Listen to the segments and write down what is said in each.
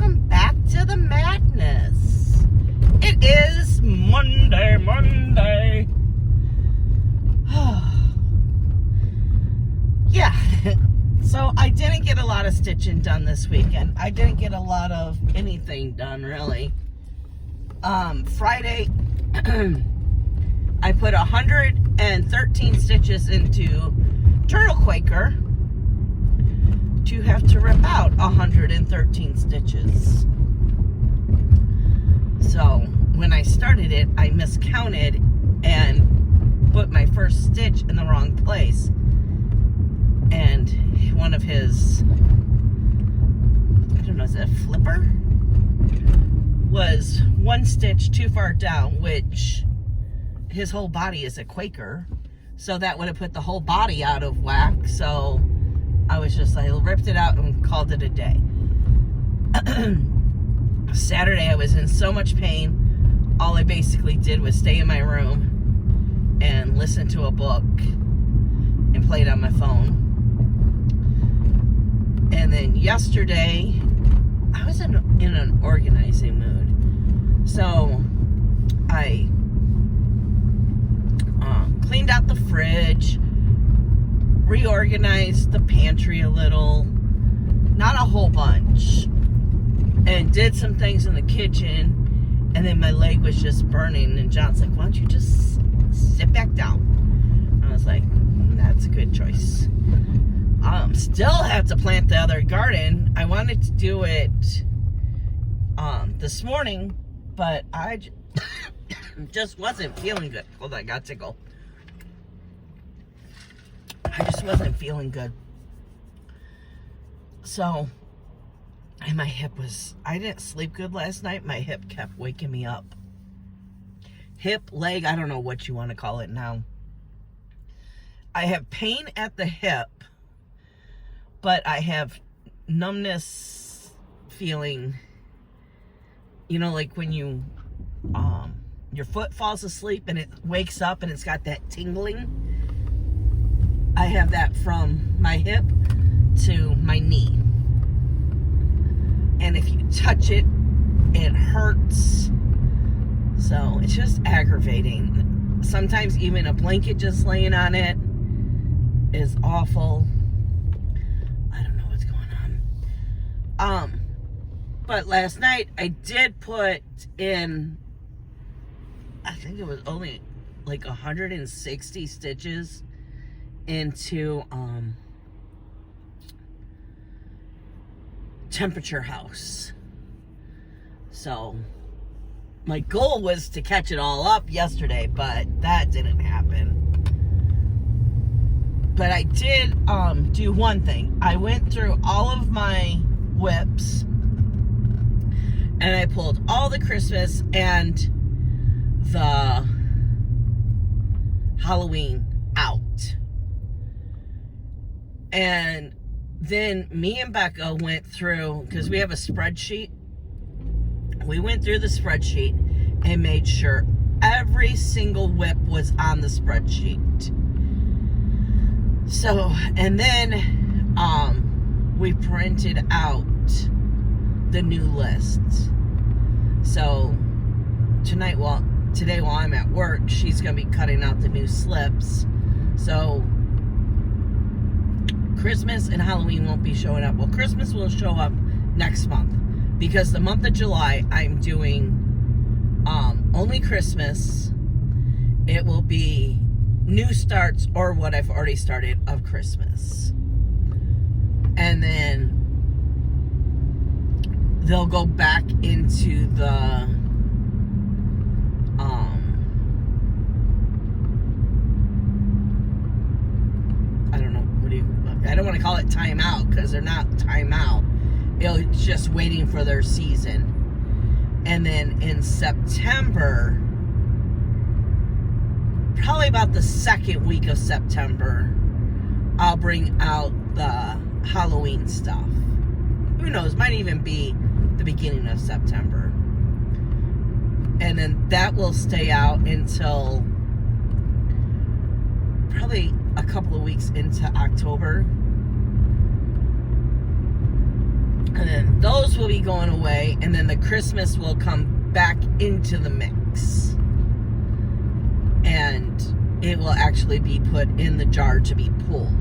welcome back to the madness. It is Monday. Yeah, so I didn't get a lot of stitching done this weekend. I didn't get a lot of anything done, really. Friday, I put 113 stitches into Turtle Quaker to have to rip out 113 stitches. So when I started it, I miscounted and put my first stitch in the wrong place. And one of his, I don't know, is it a flipper? Was one stitch too far down, which his whole body is a Quaker. So that would have put the whole body out of whack. So I was just like, ripped it out and called it a day. Saturday, I was in so much pain. All I basically did was stay in my room and listen to a book and play it on my phone. And then yesterday, I was in an organizing mood. So I cleaned out the fridge, reorganized the pantry a little, not a whole bunch, and did some things in the kitchen. And then my leg was just burning, and John's like, why don't you just sit back down? I was like, that's a good choice. Still have to plant the other garden. I wanted to do it this morning, but I just wasn't feeling good. Hold on, I got tickle. I just wasn't feeling good. So, and my hip was, I didn't sleep good last night. My hip kept waking me up. Hip, leg, I don't know what you want to call it now. I have pain at the hip, but I have numbness feeling, you know, like when you, your foot falls asleep and it wakes up and it's got that tingling. I have that from my hip to my knee. And if you touch it, it hurts. So it's just aggravating. Sometimes even a blanket just laying on it is awful. I don't know what's going on. But last night I did put in, I think it was only like 160 stitches into Temperature House. So my goal was to catch it all up yesterday, but that didn't happen. But I did do one thing. I went through all of my whips and I pulled all the Christmas and the Halloween out. And then me and Becca went through, because we have a spreadsheet. We went through the spreadsheet and made sure every single whip was on the spreadsheet. So, and then we printed out the new lists. So today while I'm at work, she's gonna be cutting out the new slips. So Christmas and Halloween won't be showing up. Well, Christmas will show up next month, because the month of July I'm doing only Christmas. It will be new starts or what I've already started of Christmas. And then they'll go back into the I don't want to call it timeout, because they're not timeout. It's just waiting for their season. And then in September, probably about the second week of September, I'll bring out the Halloween stuff. Who knows, might even be the beginning of September. And then that will stay out until probably a couple of weeks into October. And then those will be going away, and then the Christmas will come back into the mix. And it will actually be put in the jar to be pulled.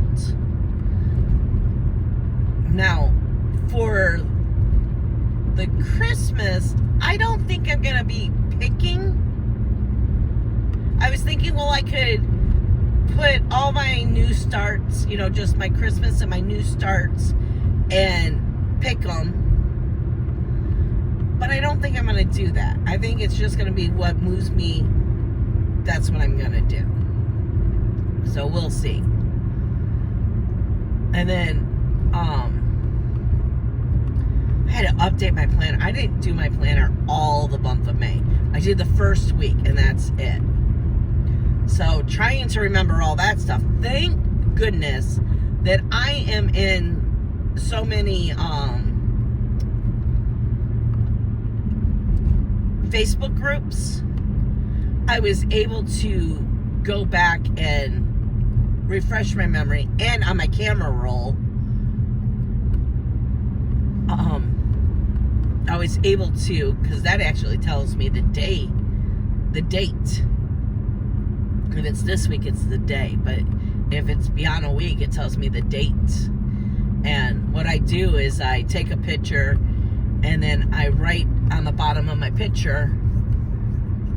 Now, for the Christmas, I don't think I'm going to be picking. I was thinking, well, I could put all my new starts, you know, just my Christmas and my new starts, and pick them. But I don't think I'm going to do that. I think it's just going to be what moves me. That's what I'm going to do. So we'll see. And then, I had to update my planner. I didn't do my planner all the month of May. I did the first week, and that's it. So trying to remember all that stuff. Thank goodness that I am in so many Facebook groups. I was able to go back and refresh my memory, and on my camera roll, I was able to, because that actually tells me the date. If it's this week, it's the day, but if it's beyond a week, it tells me the date. And what I do is I take a picture, and then I write on the bottom of my picture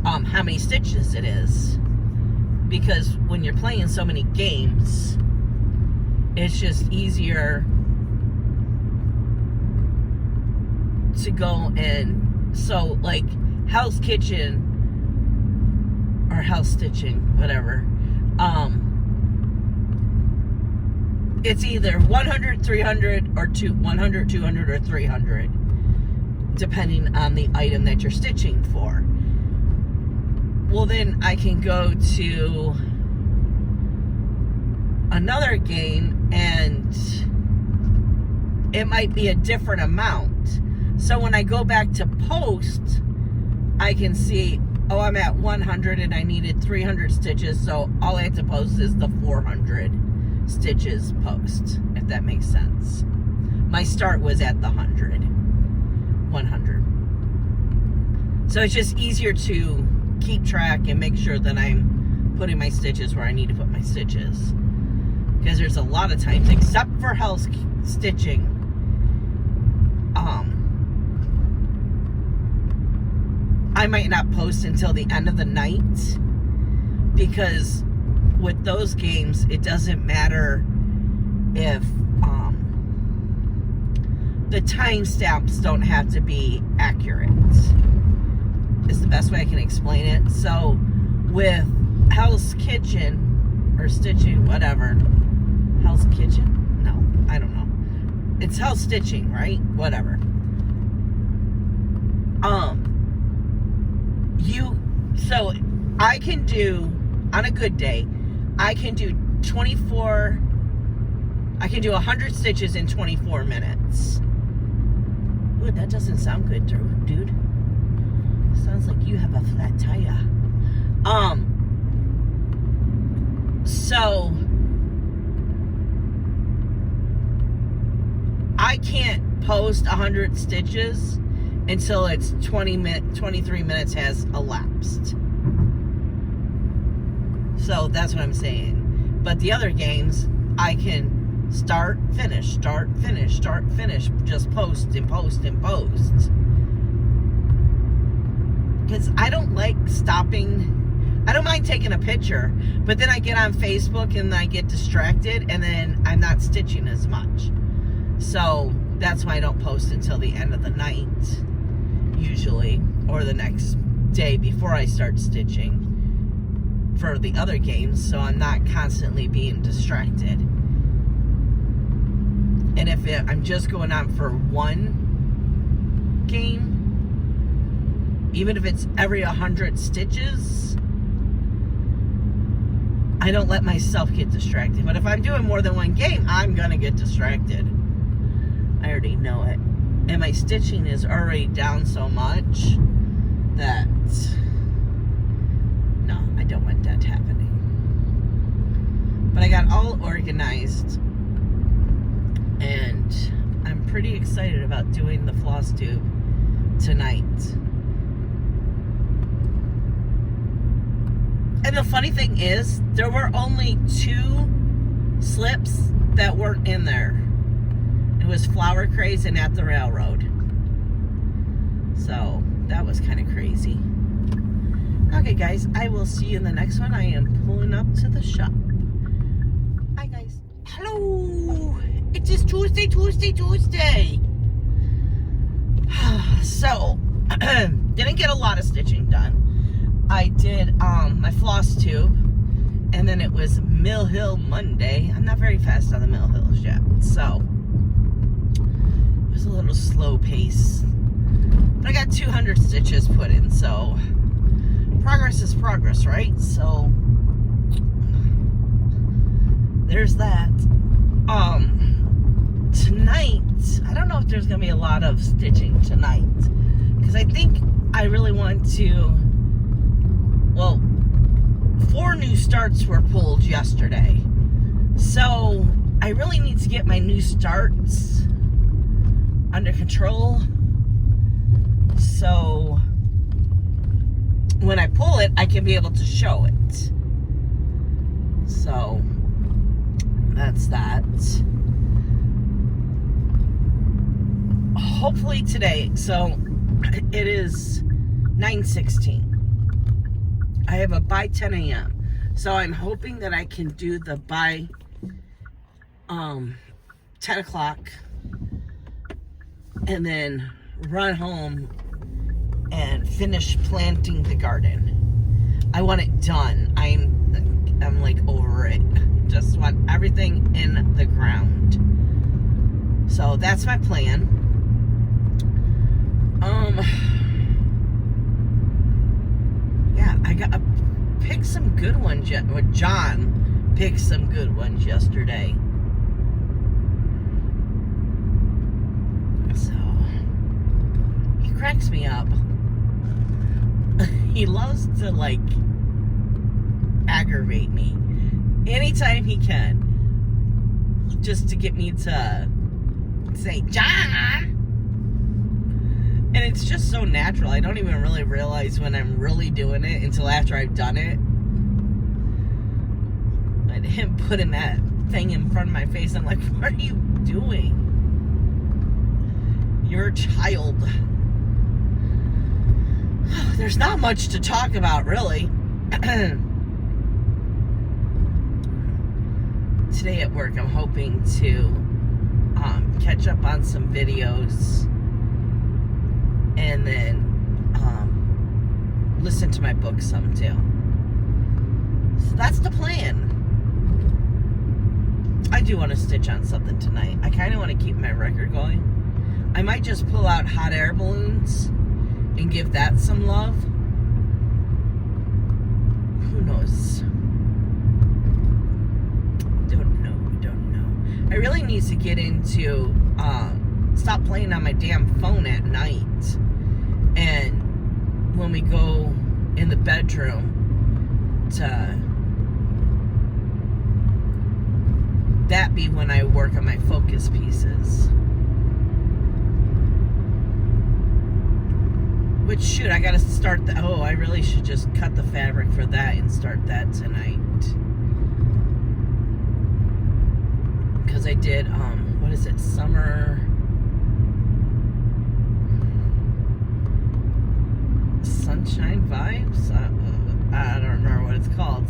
how many stitches it is. Because when you're playing so many games, it's just easier to go and, so like Hell's Kitchen or Hell's Stitching, whatever, it's either 100, 300, or 100, 200, or 300, depending on the item that you're stitching for. Well, then I can go to another game and it might be a different amount. So when I go back to post, I can see, oh, I'm at 100 and I needed 300 stitches, so all I have to post is the 400 stitches post, if that makes sense. My start was at the 100. So it's just easier to keep track and make sure that I'm putting my stitches where I need to put my stitches. Because there's a lot of times, except for Hell's Stitching, I might not post until the end of the night, because with those games, it doesn't matter if the timestamps don't have to be accurate. Is the best way I can explain it. So with Hell's Kitchen or Stitching, whatever. Hell's Kitchen? No, I don't know. It's Hell's Stitching, right? Whatever. So I can do, on a good day, I can do 100 stitches in 24 minutes. Ooh, that doesn't sound good, dude. Sounds like you have a flat tire. So I can't post 100 stitches until it's 23 minutes has elapsed. So that's what I'm saying. But the other games, I can start, finish, start, finish, start, finish, just post and post and post. Because I don't like stopping. I don't mind taking a picture, but then I get on Facebook and I get distracted, and then I'm not stitching as much. So that's why I don't post until the end of the night, usually, or the next day before I start stitching for the other games, so I'm not constantly being distracted. And if I'm just going on for one game, even if it's every 100 stitches, I don't let myself get distracted. But if I'm doing more than one game, I'm gonna get distracted. I already know it. And my stitching is already down so much that no, I don't want that happening. But I got all organized, and I'm pretty excited about doing the Flosstube tonight. And the funny thing is, there were only 2 slips that weren't in there. It was Flower Craze and At the Railroad. So, that was kind of crazy. Okay, guys, I will see you in the next one. I am pulling up to the shop. Hi, guys. Hello! It is Tuesday. So, didn't get a lot of stitching done. I did my Flosstube, and then it was Mill Hill Monday. I'm not very fast on the Mill Hills yet, so it was a little slow pace. But I got 200 stitches put in, so progress is progress, right? So there's that. Tonight, I don't know if there's gonna be a lot of stitching tonight, because I think I really want to. Well, 4 new starts were pulled yesterday, so I really need to get my new starts under control, so when I pull it, I can be able to show it. So that's that. Hopefully today, so it is 9:16. I have a by 10 a.m. So I'm hoping that I can do the by 10 o'clock and then run home and finish planting the garden. I want it done. I'm like over it. Just want everything in the ground. So that's my plan. Yeah, I got picked some good ones yet. John picked some good ones yesterday. So he cracks me up. He loves to like aggravate me anytime he can, just to get me to say John. And it's just so natural. I don't even really realize when I'm really doing it until after I've done it. And him putting that thing in front of my face, I'm like, what are you doing? You're a child. There's not much to talk about, really. Today at work, I'm hoping to catch up on some videos and then listen to my book some too. So that's the plan. I do want to stitch on something tonight. I kind of want to keep my record going. I might just pull out hot air balloons and give that some love. Who knows? Don't know. I really need to get into stop playing on my damn phone at night. And when we go in the bedroom to that be when I work on my focus pieces. Which, shoot, I gotta start the, oh, I really should just cut the fabric for that and start that tonight. Because I did, what is it, Sunshine Vibes? I don't remember what it's called.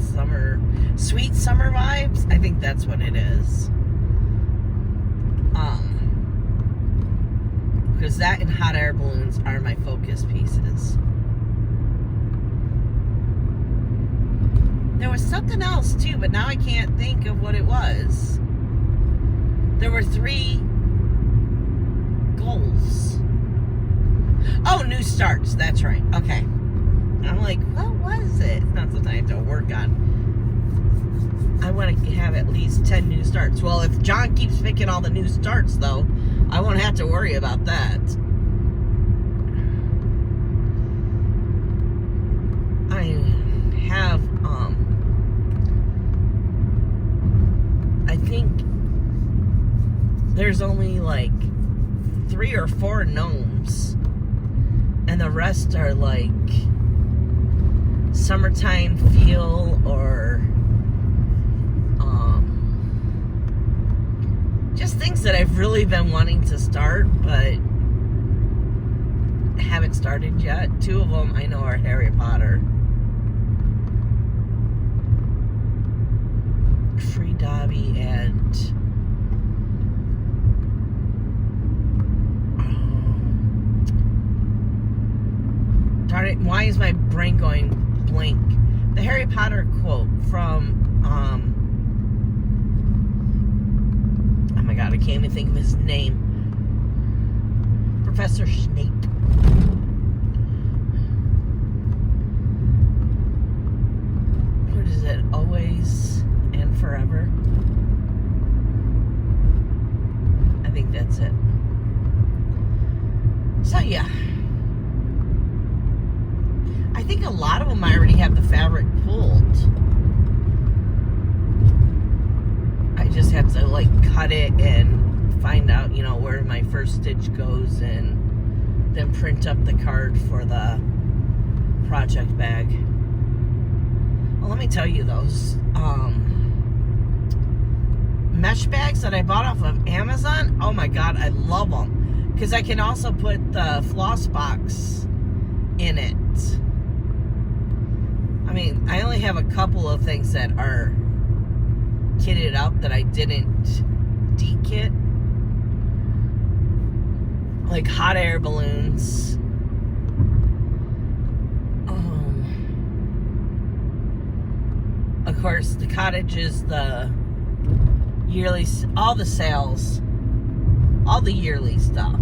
Sweet Summer Vibes? I think that's what it is. Because that and hot air balloons are my focus pieces. There was something else too, but now I can't think of what it was. There were 3 goals. Oh, new starts. That's right. Okay. I'm like, what was it? It's not something I have to work on. I want to have at least 10 new starts. Well, if John keeps picking all the new starts, though, I won't have to worry about that. I have, I think there's only like 3 or 4 gnomes, and the rest are like summertime feel or just things that I've really been wanting to start but haven't started yet. 2 of them I know are Harry Potter. Free Dobby and darn it, why is my brain going blank? The Harry Potter quote from oh my god, I can't even think of his name. Professor Snape. What is it? Always and forever? I think that's it. So yeah. I think a lot of them I already have the fabric pulled. I just have to like cut it and find out, you know, where my first stitch goes and then print up the card for the project bag. Well, let me tell you, those mesh bags that I bought off of Amazon, oh my god, I love them. Because I can also put the floss box in it. I mean, I only have a couple of things that are kitted up that I didn't de-kit. Like hot air balloons. Of course, the cottage is the yearly, all the sales, all the yearly stuff.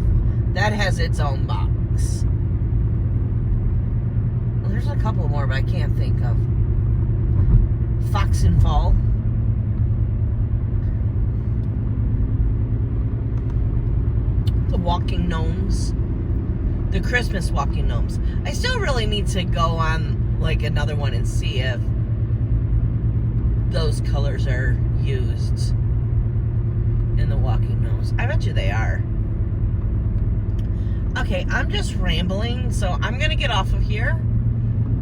That has its own box. Well, there's a couple more, but I can't think of. Fox and Fall. The walking gnomes. The Christmas walking gnomes. I still really need to go on like another one and see if those colors are used in the walking gnomes. I bet you they are. Okay, I'm just rambling, so I'm gonna get off of here,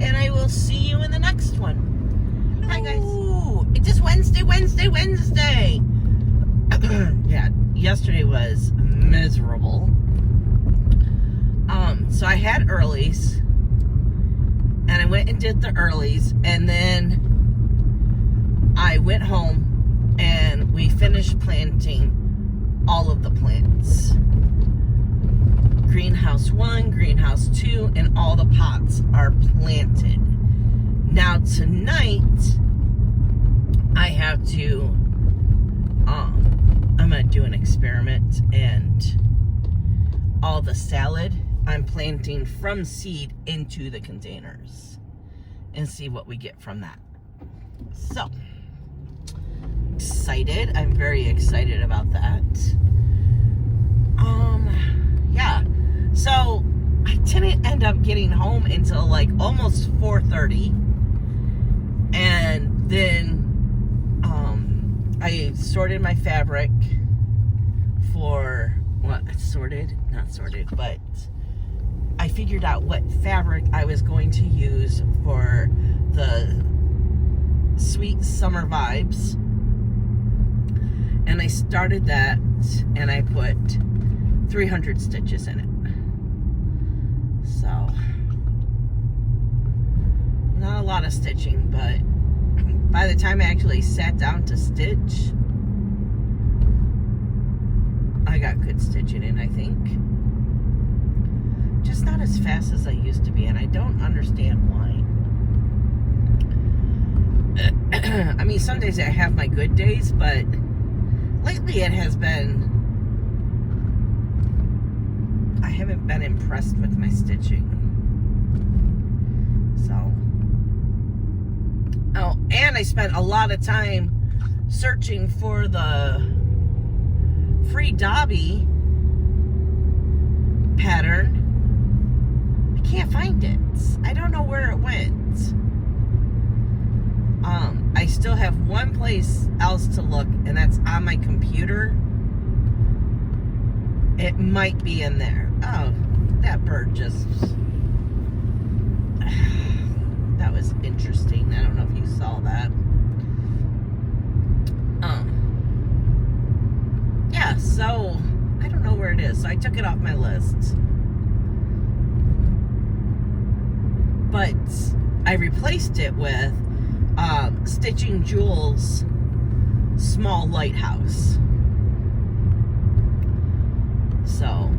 and I will see you in the next one. Hi guys. It is Wednesday. Yeah, yesterday was miserable. So I had earlies, and I went and did the earlies, and then I went home and we finished planting all of the plants. Greenhouse 1, greenhouse 2, and all the pots are planted. Now tonight, I have to, I'm going to do an experiment, and all the salad I'm planting from seed into the containers and see what we get from that. So, excited. I'm very excited about that. Yeah. So I didn't end up getting home until like almost 4:30, and then I sorted my fabric for what? Not sorted, but I figured out what fabric I was going to use for the Sweet Summer Vibes. And I started that, and I put 300 stitches in it. So, not a lot of stitching, but by the time I actually sat down to stitch, I got good stitching in, I think. Just not as fast as I used to be, and I don't understand why. I mean, some days I have my good days, but lately it has been, I haven't been impressed with my stitching. So, oh, and I spent a lot of time searching for the Free Dobby pattern. I can't find it. I don't know where it went. I still have one place else to look, and that's on my computer. It might be in there. Oh, that bird just... That was interesting. I don't know if you saw that. Yeah, so I don't know where it is. So I took it off my list. But I replaced it with Stitching Jewel's small lighthouse. So,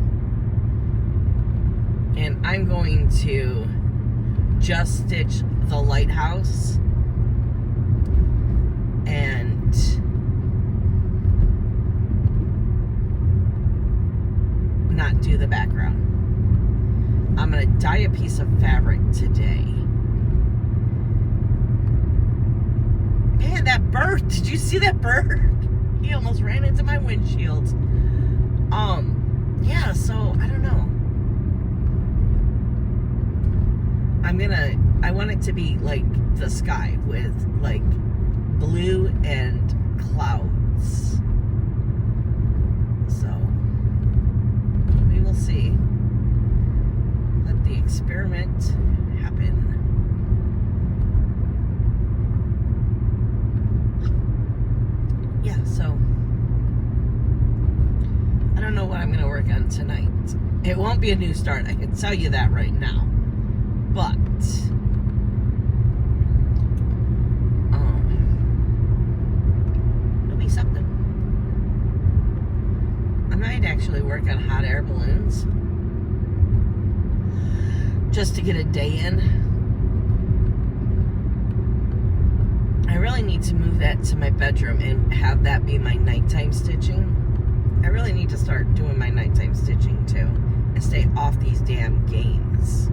and I'm going to just stitch the lighthouse and not do the background. I'm going to dye a piece of fabric today. Man, that bird, did you see that bird? He almost ran into my windshield. Yeah, so I don't know. I want it to be like the sky with like blue and clouds. So we will see. Let the experiment happen. Yeah, so I don't know what I'm going to work on tonight. It won't be a new start, I can tell you that right now. But it'll be something. I might actually work on hot air balloons just to get a day in. I really need to move that to my bedroom and have that be my nighttime stitching. I really need to start doing my nighttime stitching too and stay off these damn games.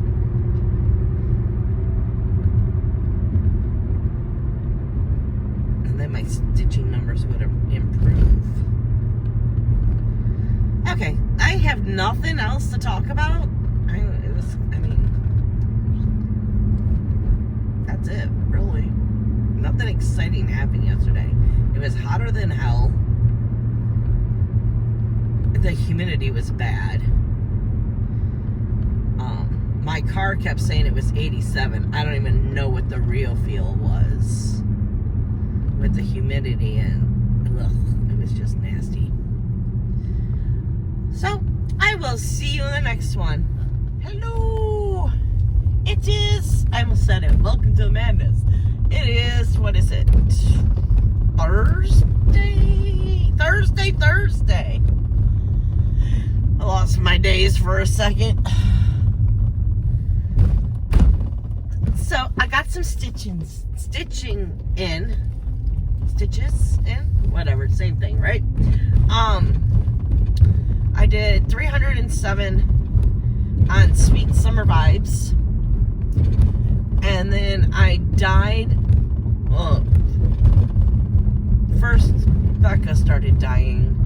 And then my stitching numbers would improve. Okay, I have nothing else to talk about. That's it, really. Nothing exciting happened yesterday. It was hotter than hell. The humidity was bad. My car kept saying it was 87. I don't even know what the real feel was with the humidity, and it was just nasty. So I will see you in the next one. Hello, it is, I almost said it, welcome to the madness. It is, what is it, Thursday. I lost my days for a second. So I got some stitches in, whatever, same thing, right? I did 307 on Sweet Summer Vibes, and then I dyed. First Becca started dyeing,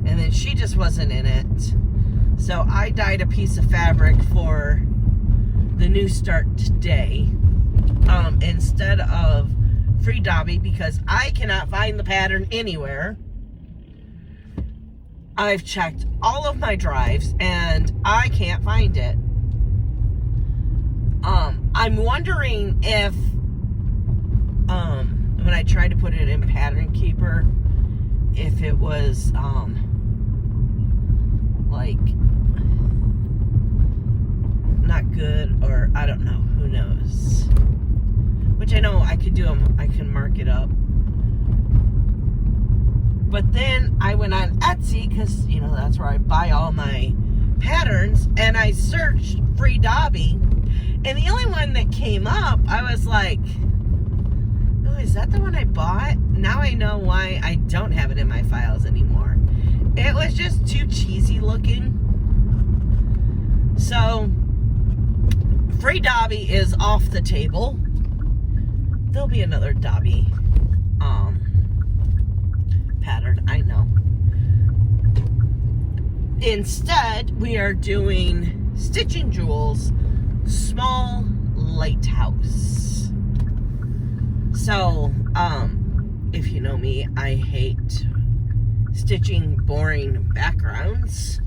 and then she just wasn't in it, so I dyed a piece of fabric for the new start today, instead of Free Dobby, because I cannot find the pattern anywhere. I've checked all of my drives and I can't find it. I'm wondering if when I tried to put it in Pattern Keeper, if it was like not good, or I don't know, who knows. Which I know I could do them, I can mark it up. But then I went on Etsy, because, you know, that's where I buy all my patterns, and I searched Free Dobby, and the only one that came up, I was like, oh, is that the one I bought? Now I know why I don't have it in my files anymore. It was just too cheesy looking. So Free Dobby is off the table. There'll be another Dobby pattern, I know. Instead, we are doing Stitching Jewel's Small Lighthouse. So, if you know me, I hate stitching boring backgrounds.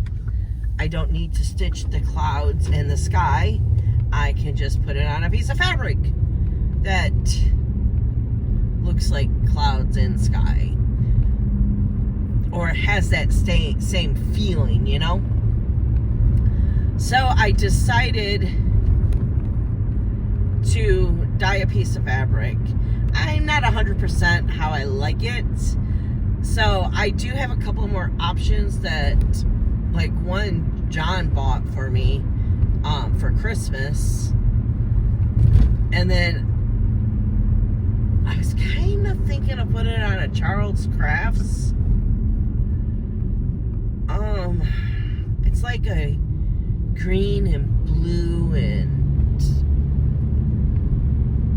I don't need to stitch the clouds and the sky. I can just put it on a piece of fabric that looks like clouds and sky, or has that same feeling, you know? So I decided to dye a piece of fabric. I'm not 100% how I like it, so I do have a couple more options that, like, one John bought for me for Christmas, and then I was kind of thinking of putting it on a Charles Crafts. It's like a green and blue and,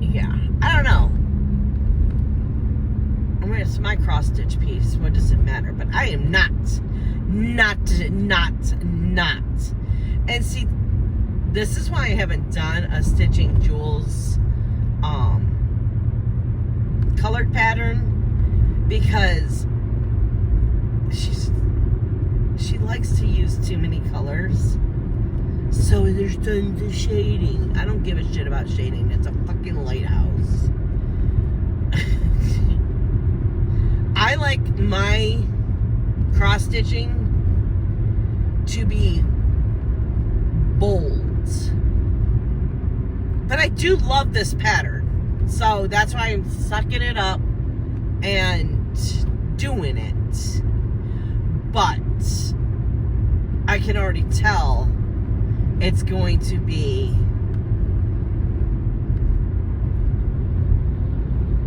yeah, I don't know. I mean, it's my cross stitch piece. What does it matter? But I am not. And see, this is why I haven't done a Stitching Jewels colored pattern, because she likes to use too many colors. So there's tons of shading. I don't give a shit about shading. It's a fucking lighthouse. I like my cross stitching to be bold. But I do love this pattern. So that's why I'm sucking it up and doing it. But I can already tell it's going to be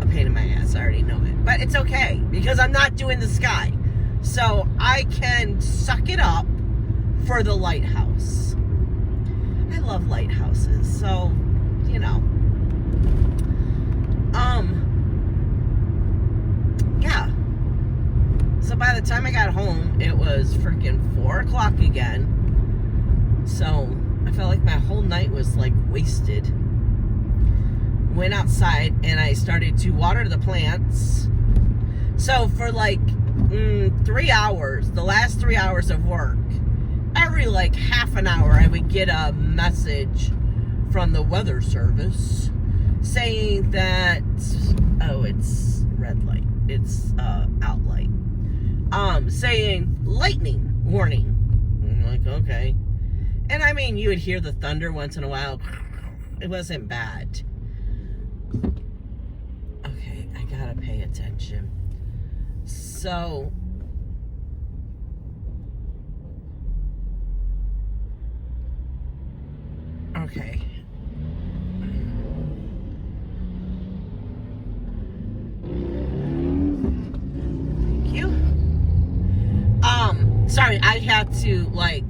a pain in my ass. I already know it. But it's okay, because I'm not doing the sky. So I can suck it up for the lighthouse. I love lighthouses, so, you know. Yeah. So by the time I got home, it was freaking 4 o'clock again. So I felt like my whole night was like wasted. Went outside and I started to water the plants. So for like 3 hours, the last 3 hours of work, every like half an hour I would get a message from the weather service saying that, oh, it's red light, it's out light, saying lightning warning. I'm like, okay. And I mean, you would hear the thunder once in a while. It wasn't bad. Okay, I gotta pay attention. So okay. Thank you. Sorry, I had to, like,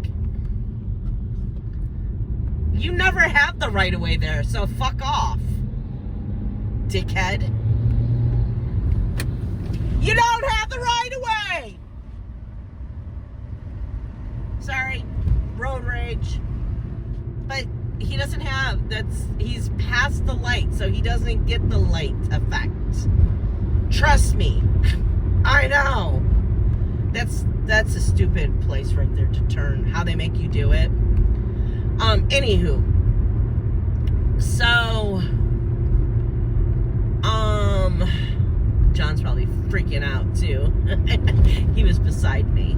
you never have the right of way there, so fuck off, dickhead. You don't have the right of way. Sorry, road rage. But he doesn't have, he's past the light, so he doesn't get the light effect. Trust me. I know. That's a stupid place right there to turn. How they make you do it. Anywho. So, John's probably freaking out too. He was beside me.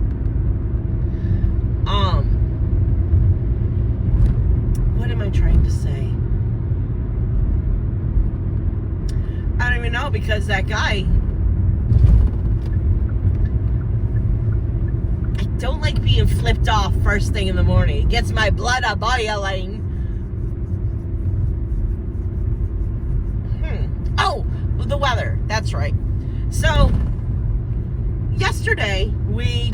What am I trying to say? I don't even know, because that guy, I don't like being flipped off first thing in the morning. It gets my blood a boiling. Oh, the weather. That's right. So, yesterday, we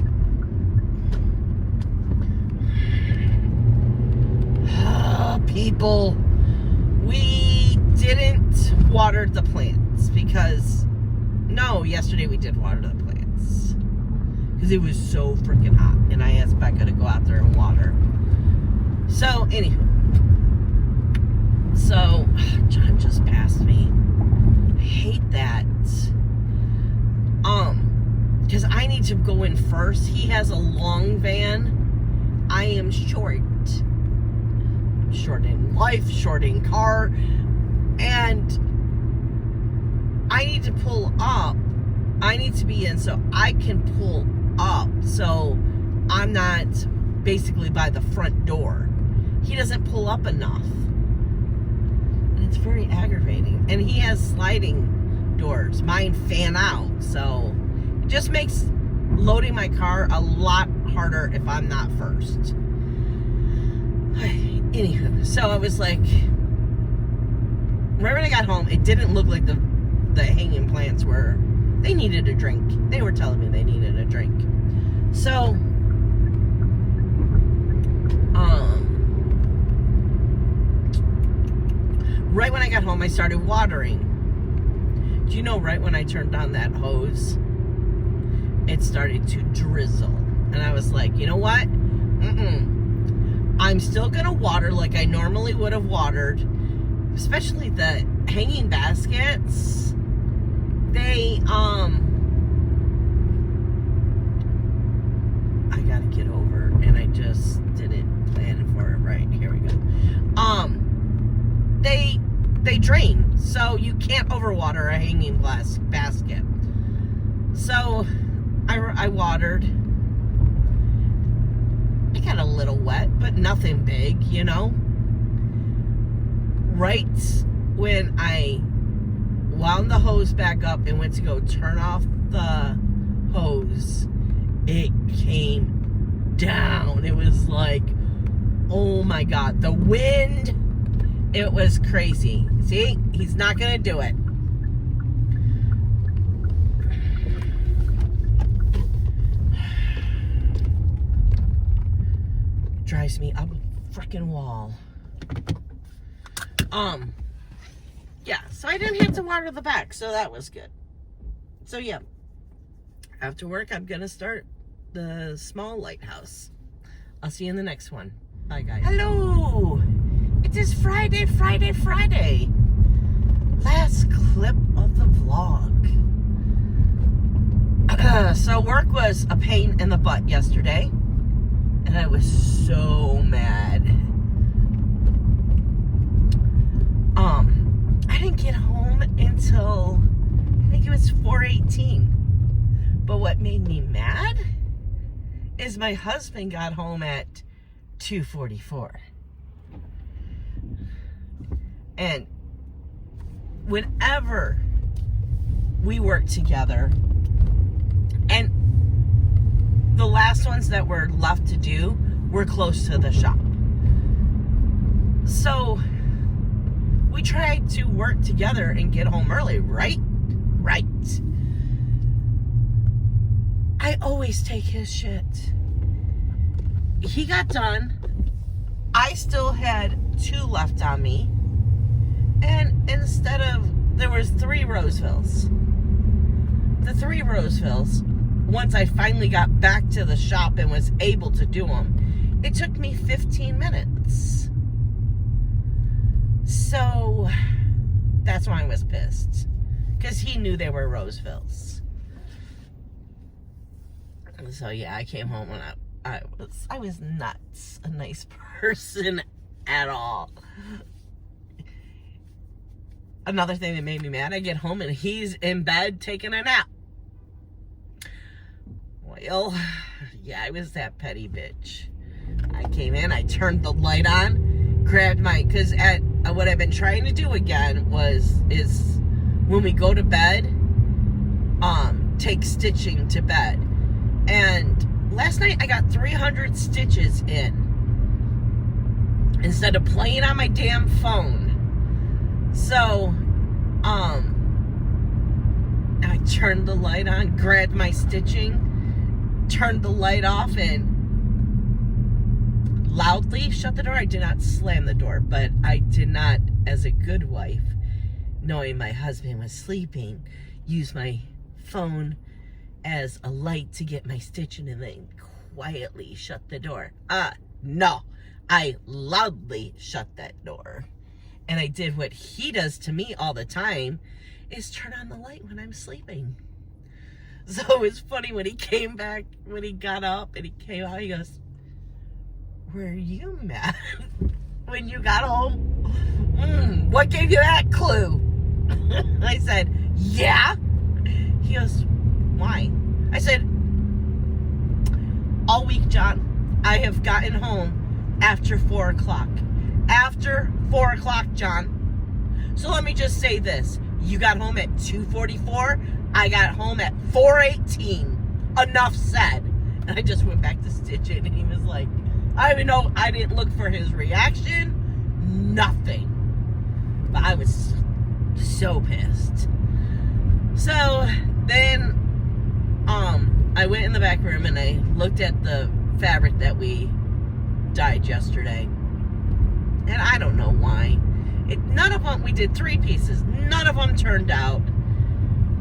didn't water the plants because, no, yesterday we did water the plants because it was so freaking hot, and I asked Becca to go out there and water. So, anywho, so John just passed me. I hate that. Because I need to go in first. He has a long van. I am short. Short in life, short in car, and I need to pull up. I need to be in so I can pull up, so I'm not basically by the front door. He doesn't pull up enough, and it's very aggravating. And he has sliding doors. Mine fan out, so it just makes loading my car a lot harder if I'm not first. Anywho, so I was like, right when I got home, it didn't look like the hanging plants were, they needed a drink. They were telling me they needed a drink. So, right when I got home, I started watering. Do you know, right when I turned on that hose, it started to drizzle. And I was like, you know what? I'm still gonna water like I normally would have watered, especially the hanging baskets. They, I gotta get over, and I just didn't plan for it right. Here we go. They drain, so you can't overwater a hanging glass basket. So I watered. I got a little wet, but nothing big, you know. Right when I wound the hose back up and went to go turn off the hose, it came down. It was like, oh my God, the wind, it was crazy. See, he's not gonna do it. Drives me up a freaking wall. Yeah, so I didn't have to water the back, so that was good. So yeah, after work, I'm gonna start the small lighthouse. I'll see you in the next one. Bye, guys. Hello! It is Friday. Last clip of the vlog. So work was a pain in the butt yesterday, and I was so mad. I didn't get home until, I think it was 4:18. But what made me mad is my husband got home at 2:44. And whenever we work together, and the last ones that were left to do were close to the shop. So we tried to work together and get home early, right? Right. I always take his shit. He got done. I still had 2 left on me. And instead of, there was 3 Rosevilles. The 3 Rosevilles, once I finally got back to the shop and was able to do them, it took me 15 minutes. So that's why I was pissed, because he knew they were Rosevilles. So yeah, I came home and I was not a nice person at all. Another thing that made me mad, I get home and he's in bed taking a nap. Well, yeah, I was that petty bitch. I came in, I turned the light on, grabbed my, because what I've been trying to do again is when we go to bed, take stitching to bed. And last night I got 300 stitches in instead of playing on my damn phone. So, I turned the light on, grabbed my stitching, turned the light off, and loudly shut the door. I did not slam the door, but I did not, as a good wife, knowing my husband was sleeping, use my phone as a light to get my stitching and then quietly shut the door. No. I loudly shut that door. And I did what he does to me all the time, is turn on the light when I'm sleeping. So it was funny when he came back, when he got up and he came out, he goes, were you mad when you got home? What gave you that clue? I said, yeah. He goes, why? I said, all week, John, I have gotten home after 4 o'clock. After 4 o'clock, John. So let me just say this. You got home at 2:44. I got home at 4:18. Enough said. And I just went back to Stitchy, and he was like, I don't even know. I didn't look for his reaction. Nothing. But I was so pissed. So then I went in the back room and I looked at the fabric that we dyed yesterday. And I don't know why. None of them, we did 3 pieces. None of them turned out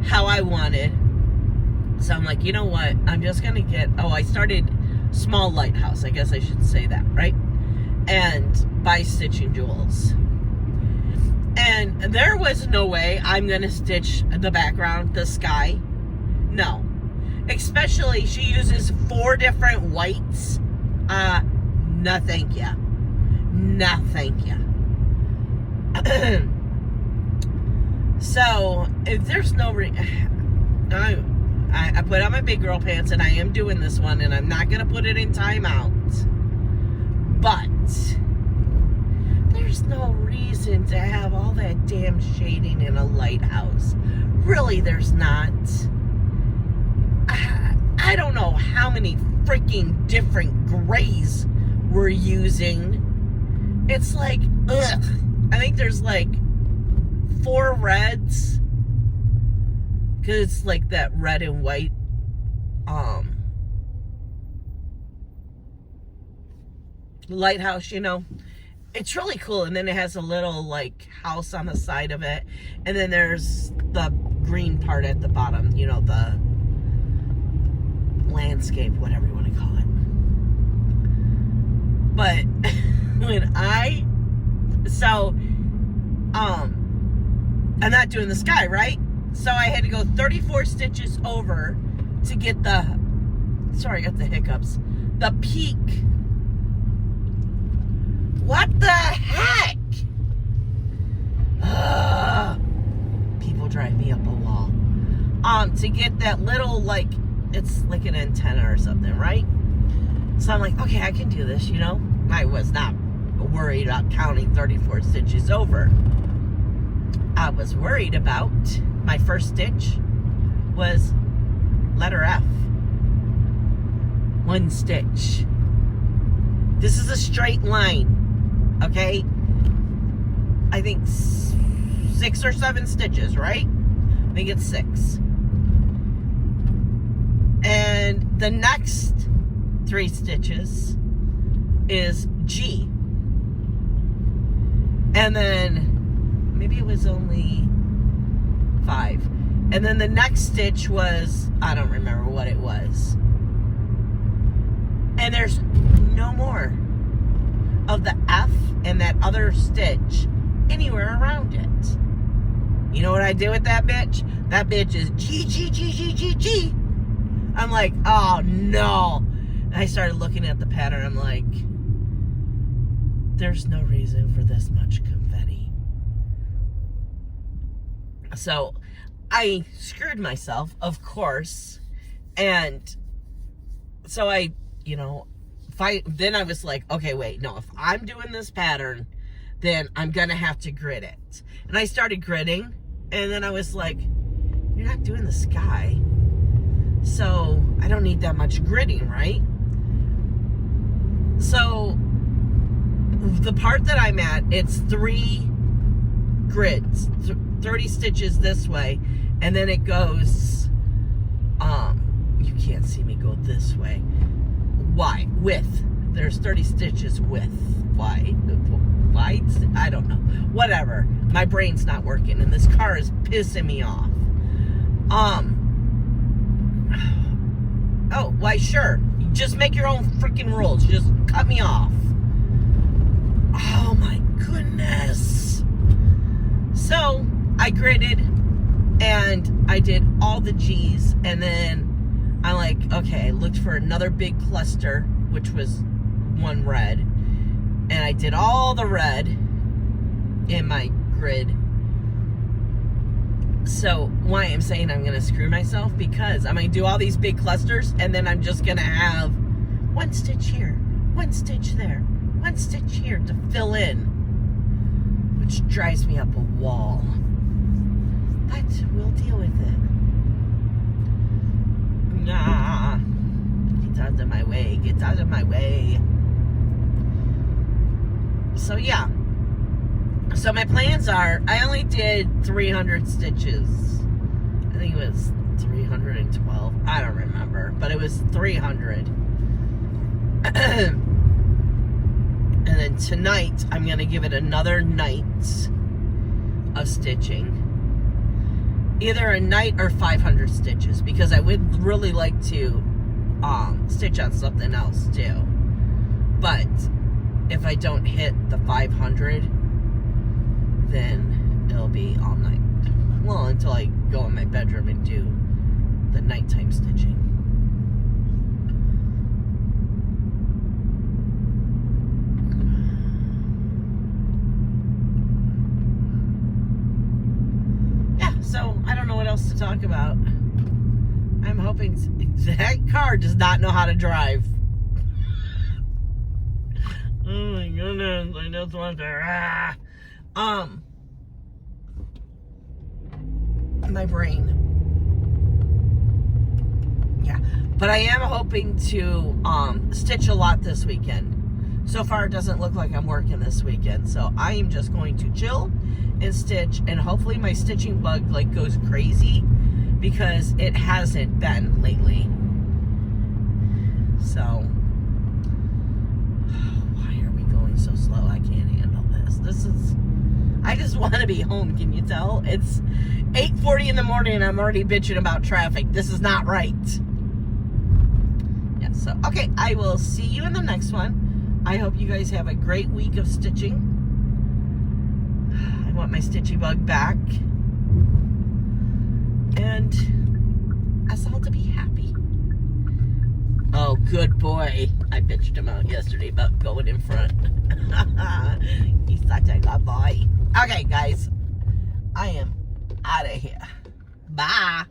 how I wanted. So I'm like, you know what? I'm just going to get, I started Small Lighthouse. I guess I should say that, right? And by Stitching Jewels. And there was no way I'm going to stitch the background, the sky. No. Especially, she uses 4 different whites. No thank ya. No thank ya. So, if there's no I put on my big girl pants, and I am doing this one, and I'm not going to put it in timeout. But there's no reason to have all that damn shading in a lighthouse. Really, there's not. I don't know how many freaking different grays we're using. It's like, ugh. I think there's like 4 reds. Because it's like that red and white. Lighthouse, you know. It's really cool. And then it has a little like house on the side of it. And then there's the green part at the bottom. You know, the landscape, whatever you want to call it. But when I'm not doing the sky, right? So I had to go 34 stitches over to get the, sorry, I got the hiccups, the peak. What the heck? People drive me up a wall. To get that little, like, it's like an antenna or something, right? So I'm like, okay, I can do this, you know? I was not worried about counting 34 stitches over. I was worried about my first stitch was letter F. 1 stitch. This is a straight line, okay? I think 6 or 7 stitches, right? I think it's 6. And the next 3 stitches is G. And then maybe it was only 5. And then the next stitch was, I don't remember what it was. And there's no more of the F and that other stitch anywhere around it. You know what I did with that bitch? That bitch is G, G, G, G, G, G. I'm like, oh no. And I started looking at the pattern. I'm like, there's no reason for this much confetti. So I screwed myself, of course. And so I, you know, then I was like, okay, wait, no, if I'm doing this pattern, then I'm going to have to grid it. And I started gridding, and then I was like, you're not doing the sky, so I don't need that much gridding, right? So the part that I'm at, it's 3 grids, 30 stitches this way, and then it goes, you can't see me go this way. Why? Width. There's 30 stitches width. Why? Wide? I don't know. Whatever. My brain's not working, and this car is pissing me off. Oh, why, sure. Just make your own freaking rules. Just cut me off. Oh, my goodness. So, I gridded, and I did all the G's, and then I'm like, okay, I looked for another big cluster, which was one red. And I did all the red in my grid. So why I'm saying I'm going to screw myself, because I'm going to do all these big clusters, and then I'm just going to have one stitch here, one stitch there, one stitch here to fill in, which drives me up a wall. But we'll deal with it. Nah, get out of my way, get out of my way. So yeah. So my plans are, I only did 300 stitches. I think it was 312. I don't remember, but it was 300. And then tonight, I'm going to give it another night of stitching. Either a night or 500 stitches, because I would really like to stitch on something else too. But if I don't hit the 500, then it'll be all night. Well, until I go in my bedroom and do the nighttime stitching. Yeah, so I don't know what else to talk about. I'm hoping that car does not know how to drive. Oh my goodness, I just want to... my brain. Yeah, but I am hoping to stitch a lot this weekend. So far, it doesn't look like I'm working this weekend, so I am just going to chill and stitch, and hopefully my stitching bug like goes crazy, because it hasn't been lately. So why are we going so slow? I can't handle this. I just want to be home, can you tell? It's 8:40 in the morning and I'm already bitching about traffic. This is not right. Yeah, so, okay, I will see you in the next one. I hope you guys have a great week of stitching. I want my stitchy bug back. And us all to be happy. Oh, good boy. I bitched him out yesterday about going in front. He's such a good boy. Okay, guys. I am out of here. Bye.